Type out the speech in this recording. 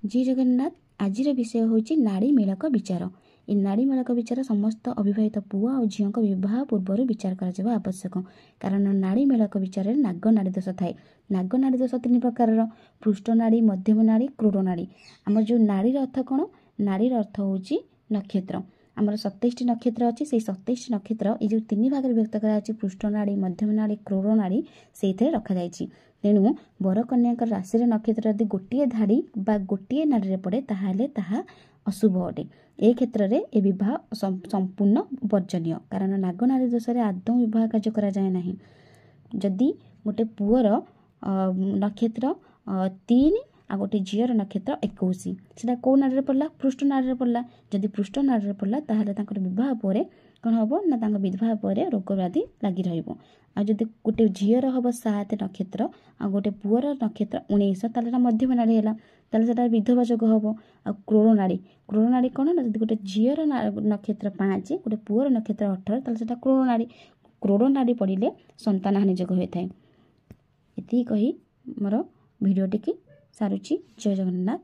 जय जगन्नाथ। आज विषय हूँ नाड़ी मेलक विचार। ये नाड़ी मेलक विचार समस्त अविवाहित पुआ और झील बह पूर्व विचार कर आवश्यक, कारण नाड़ी मेलक विचार में नाग नाड़ी दोष थाए। नाग नाड़ी दोष तीन प्रकार, पृष्ठ नाड़ी, मध्यम नाड़ी, क्रूर नाड़ी। आम जो नाड़ी अर्थ कौन? नाड़ी अर्थ हूँ नक्षत्र। आमर 27टी नक्षत्र अच्छी से 27टी नक्षत्र ये जो तीन भाग में व्यक्त कर पृष्ठ नाड़ी, मध्यम नाड़ी, क्रूर नाड़ी से रखा जाइए। तेणु बर कन्या राशि नक्षत्र यदि गोटे धाड़ी बा गोटे नाड़ी पड़े ताहले ताहा अशुभ अटे। ए क्षेत्र में ए विवाह संपूर्ण वर्जनीय, कारण नाग नाड़ी दोष आदौ विवाह कार्य करा जाए नहीं। जदि गोटे पुअर नक्षत्र 3 आ गोटे झीर नक्षत्र 21 से कौ नाड़ी पड़ला? पृष्ठ नाड़ी पड़ला। जदि पृष्ठ नाड़ी पड़ला ताहले विवाह पर कौन हम ना विवाह पर रोग व्याधि लगी रहा। आ जदि गोटे झीर हम 7 नक्षत्र आ गोटे पुअर नक्षत्र 19 ताले मध्यम नाड़ी है, ताले विधवा जोग हम। आ क्रूर नाड़ी कौन ना? जदि गोटे झीर नक्षत्र 5 गोटे पुअर नक्षत्र 18 ताले क्रूर नाड़ी पड़े संतान हानि जोग होता है। ये कही मोर भिडियोटी सारुची। जय जगन्नाथ।